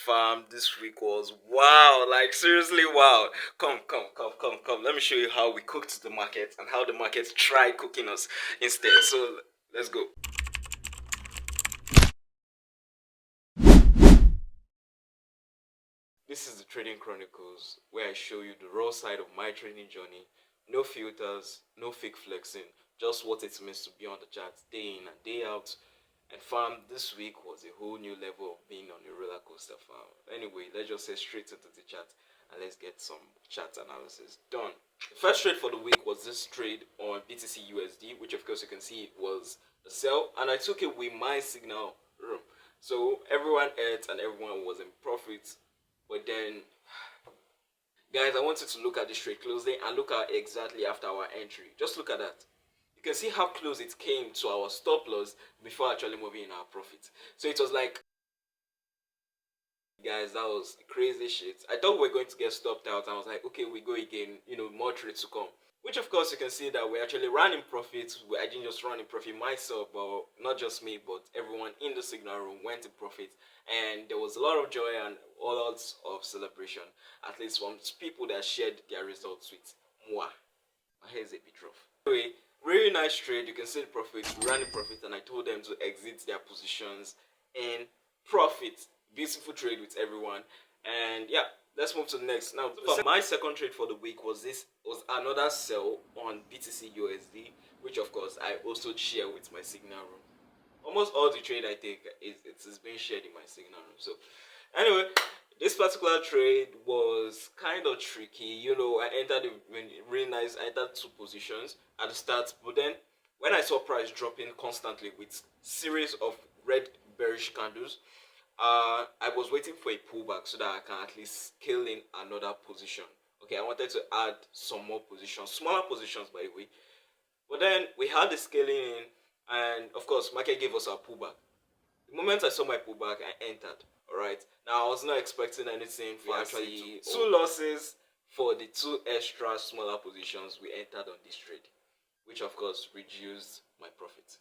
Fam, this week was wow, like seriously wow. Come. Let me show you how we cooked the market and how the market tried cooking us instead. So let's go. This is the Trading Chronicles where I show you the raw side of my trading journey. No filters, no fake flexing, just what it means to be on the charts day in and day out. And fam, this week was a whole new level of being on a roller coaster, fam. Anyway, let's just head straight into the chart and let's get some chart analysis done. The first trade for the week was this trade on BTC USD, which of course you can see was the sell, and I took it with my signal room. So everyone ate and everyone was in profit. But then, guys, I want you to look at this trade closely and look at exactly after our entry. Just look at that. You can see how close it came to our stop loss before actually moving in our profit. So it was like, guys, that was crazy shit. I thought we were going to get stopped out. I was like, okay, we go again. More trades to come. Which of course you can see that we actually ran in profit. I didn't just run in profit myself, but not just me, but everyone in the signal room went in profit. And there was a lot of joy and all lots of celebration, at least from people that shared their results with moi. My hair is a bit rough. Anyway, really nice trade. You can see the profit. We ran in profit, and I told them to exit their positions in profit. Beautiful trade with everyone. And yeah, let's move to the next. Now, for my second trade for the week was another sell on BTC USD, which of course I also share with my signal room. Almost all the trade I take is being shared in my signal room. So anyway, this particular trade was kind of tricky. I entered really nice. I entered two positions at the start, but then when I saw price dropping constantly with series of red bearish candles, I was waiting for a pullback so that I can at least scale in another position. Okay, I wanted to add some more positions, smaller positions by the way. But then we had the scaling in, and of course, market gave us our pullback. The moment I saw my pullback, I entered. Alright. Now I was not expecting anything for actually two losses for the two extra smaller positions we entered on this trade, which of course reduced my profit.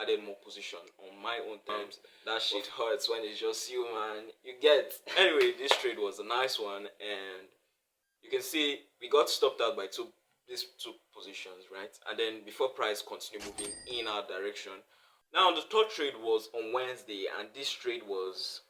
Added more position on my own terms. That shit hurts when it's just you, man. You get. Anyway, this trade was a nice one, and you can see we got stopped out by these two positions, right? And then before price continued moving in our direction. Now the third trade was on Wednesday, and this trade was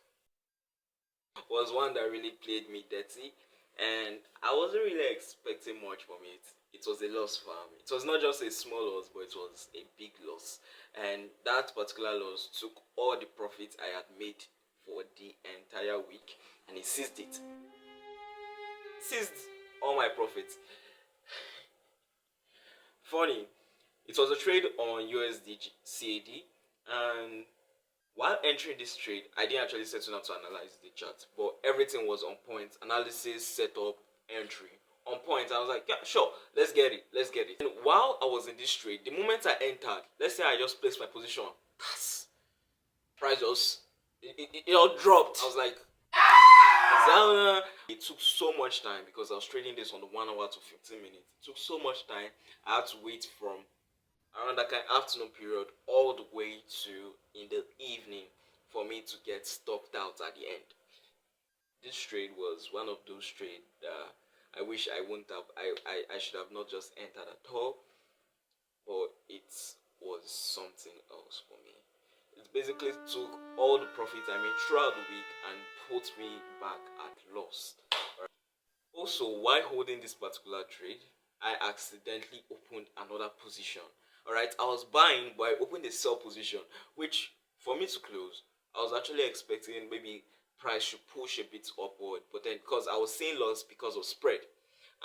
one that really played me dirty, and I wasn't really expecting much from it. It was a loss for me. It was not just a small loss, but it was a big loss, and that particular loss took all the profit I had made for the entire week, and it seized it. Seized all my profits. Funny, it was a trade on USD CAD, and while entering this trade, I didn't actually set down to analyze the chart, but everything was on point. Analysis, setup, entry, on point. I was like, yeah, sure, let's get it. And while I was in this trade, the moment I entered, let's say I just placed my position, price just it all dropped. I was like, it took so much time because I was trading this on the 1 hour to 15 minutes. It took so much time. I had to wait from around that kind of afternoon period all the way to in the evening for me to get stopped out at the end. This trade was one of those trades that I wish I wouldn't have. I should have not just entered at all, but it was something else for me. It basically took all the profit I made throughout the week and put me back at loss. Also, while holding this particular trade, I accidentally opened another position. Alright, I was buying, but I opened a sell position, which for me to close, I was actually expecting maybe price should push a bit upward, but then because I was seeing loss because of spread,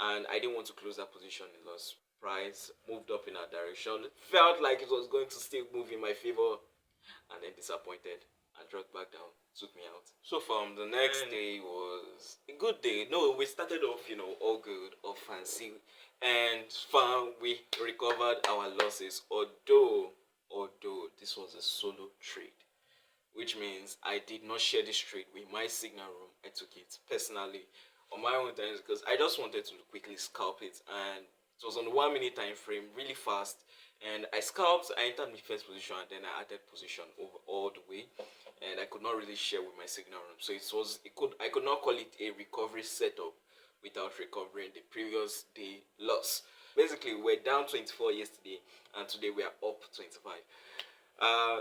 and I didn't want to close that position in loss. Price moved up in our direction. Felt like it was going to still move in my favor, and then disappointed and dropped back down, took me out. So from the next day was a good day. No, we started off, all good, all fancy, and we recovered our losses. Although this was a solo trade, which means I did not share this trade with my signal room. I took it personally on my own terms because I just wanted to quickly scalp it, and it was on the 1 minute time frame, really fast. And I scalped, I entered my first position, and then I added position over all the way. and I could not really share with my signal room. So I could not call it a recovery setup without recovering the previous day loss. Basically, we're down 24 yesterday, and today we are up 25. Uh,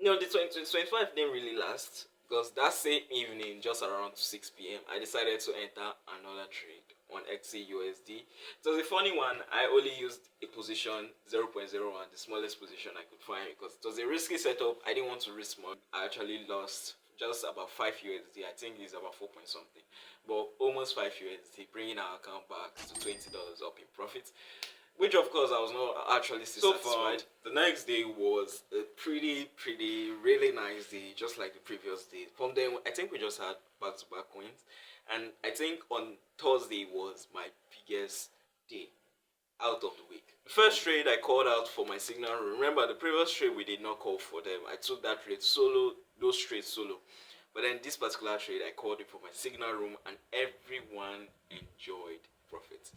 no, the 25 didn't really last because that same evening, just around 6 p.m., I decided to enter another trade on XAUSD. It was a funny one. I only used a position 0.01, the smallest position I could find, because it was a risky setup. I didn't want to risk more. I actually lost just about 5 USD. I think it's about 4 point something, but almost 5 USD, bringing our account back to $20 up in profit, which of course I was not actually so satisfied. The next day was a pretty really nice day, just like the previous day. From then, I think we just had back-to-back wins, and I think on Thursday was my biggest day out of the week. The first trade I called out for my signal room. Remember, the previous trade we did not call for them. I took that trade solo, those trades solo. But then this particular trade, I called it for my signal room, and everyone enjoyed profits.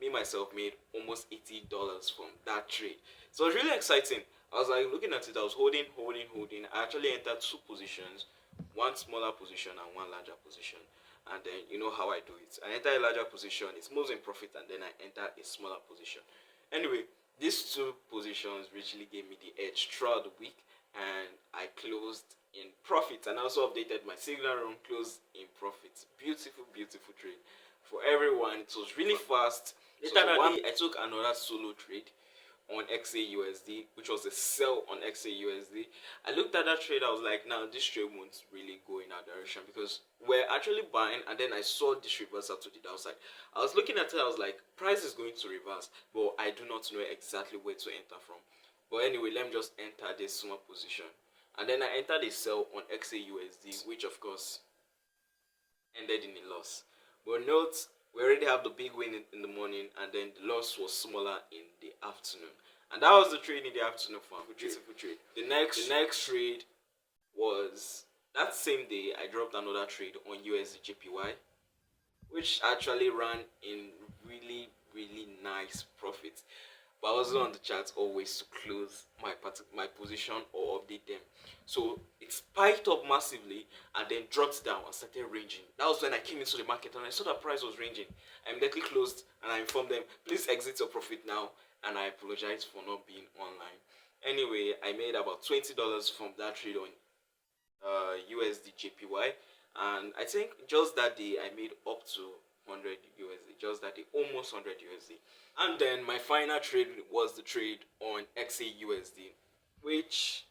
Me myself made almost $80 from that trade. So it was really exciting. I was like looking at it, I was holding. I actually entered two positions, one smaller position and one larger position. And then you know how I do it. I enter a larger position, it moves in profit, and then I enter a smaller position. Anyway, these two positions really gave me the edge throughout the week, and I closed in profit, and also updated my signal room, closed in profit. Beautiful trade for everyone. It was really fast. Later that day, I took another solo trade on XAUSD, which was a sell on XAUSD. I looked at that trade, I was like, now this trade won't really go in that direction, because we're actually buying, and then I saw this reversal to the downside. I was looking at it, I was like, price is going to reverse, but I do not know exactly where to enter from. But anyway, let me just enter this small position. And then I entered a sell on XAUSD, which of course ended in a loss. But note, we already have the big win in the morning, and then the loss was smaller in the afternoon. And that was the trade in the afternoon for a beautiful trade. The next trade was that same day. I dropped another trade on USD JPY, which actually ran in really nice profit. But I wasn't on the charts always to close my position or update them. So it spiked up massively and then dropped down and started ranging. That was when I came into the market and I saw that price was ranging. I immediately closed and I informed them, please exit your profit now. And I apologize for not being online. Anyway, I made about $20 from that trade on USD JPY, and I think just that day I made up to 100 USD. Just that day, almost 100 USD. And then my final trade was the trade on XAUSD, which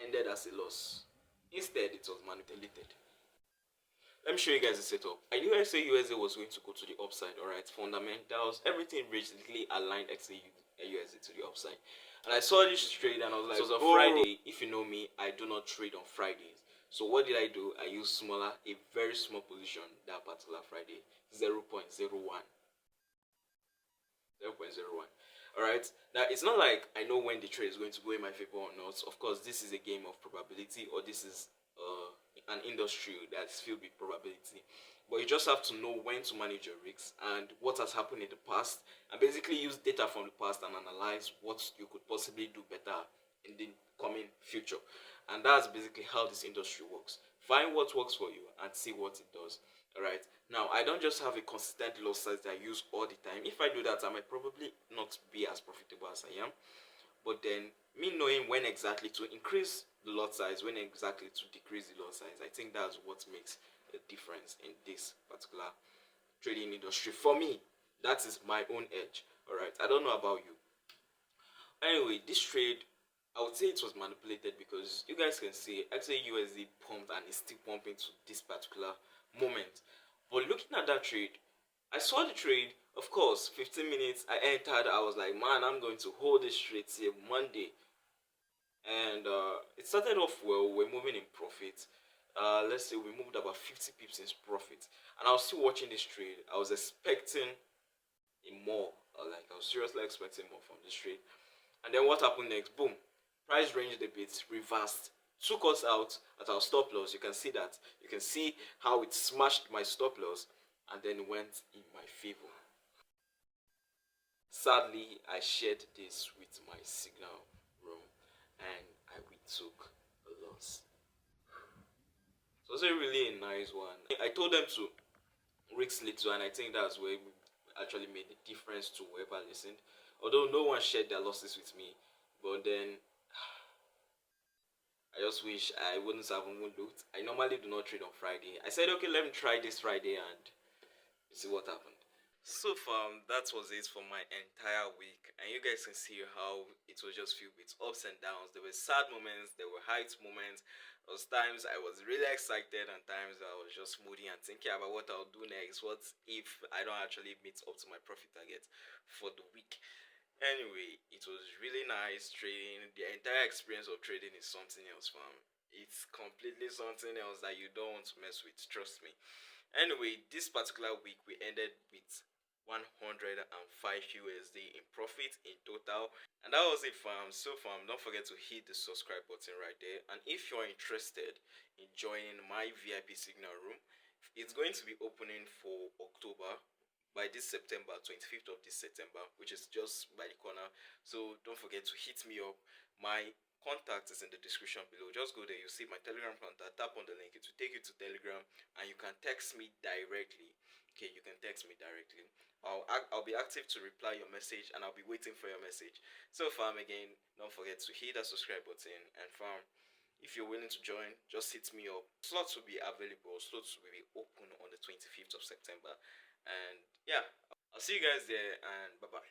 ended as a loss. Instead, it was manipulated. Let me show you guys the setup. I knew XAUSD was going to go to the upside, alright? Fundamentals, everything basically aligned XAUSD to the upside. And I saw this trade and I was like, it was a Friday. If you know me, I do not trade on Fridays. So what did I do? I used a very small position that particular Friday, 0.01. 0.01. Alright, now it's not like I know when the trade is going to go in my favor or not. Of course, this is a game of probability, or this is an industry that's filled with probability. But you just have to know when to manage your risks and what has happened in the past, and basically use data from the past and analyze what you could possibly do better in the coming future. And that's basically how this industry works. Find what works for you and see what it does. Alright, now I don't just have a consistent loss size that I use all the time. If I do that, I might probably not be as profitable as I am. But then me knowing when exactly to increase the lot size, when exactly to decrease the lot size, I think that's what makes a difference in this particular trading industry. For me, that is my own edge. Alright, I don't know about you. Anyway, this trade, I would say it was manipulated, because you guys can see XAUSD pumped and is still pumping to this particular moment. But looking at that trade, I saw the trade. Of course, 15 minutes I entered. I was like, man, I'm going to hold this trade till Monday. And it started off well. We're moving in profit. Let's say we moved about 50 pips in profit. And I was still watching this trade. I was expecting more. I was seriously expecting more from this trade. And then what happened next? Boom. Price ranged a bit, reversed, took us out at our stop loss. You can see that. You can see how it smashed my stop loss and then went in my favor. Sadly, I shared this with my signal room, and I retook a loss. So it was a really nice one. I told them to risk little, and I think that's where we actually made the difference to whoever listened. Although no one shared their losses with me, but then I just wish I wouldn't have even looked. I normally do not trade on Friday. I said, okay, let me try this Friday and see what happened. So far, that was it for my entire week, and you guys can see how it was just filled with ups and downs. There were sad moments, there were heights moments. There was times I was really excited, and times I was just moody and thinking about what I'll do next. What if I don't actually meet up to my profit target for the week? Anyway, it was really nice trading. The entire experience of trading is something else, fam. It's completely something else that you don't want to mess with. Trust me. Anyway, this particular week we ended with 105 USD in profit in total. And that was it, fam. So fam, don't forget to hit the subscribe button right there. And if you're interested in joining my VIP signal room, it's going to be opening for October by this September, 25th of this September, which is just by the corner. So don't forget to hit me up. My contact is in the description below. Just go there, you see my Telegram contact, tap on the link, it will take you to Telegram, and you can text me directly. Okay, you can text me directly. I'll be active to reply your message, and I'll be waiting for your message. So fam, again, don't forget to hit that subscribe button, and fam, if you're willing to join, just hit me up. Slots will be available. Slots will be open on the 25th of September. And yeah, I'll see you guys there, and bye bye.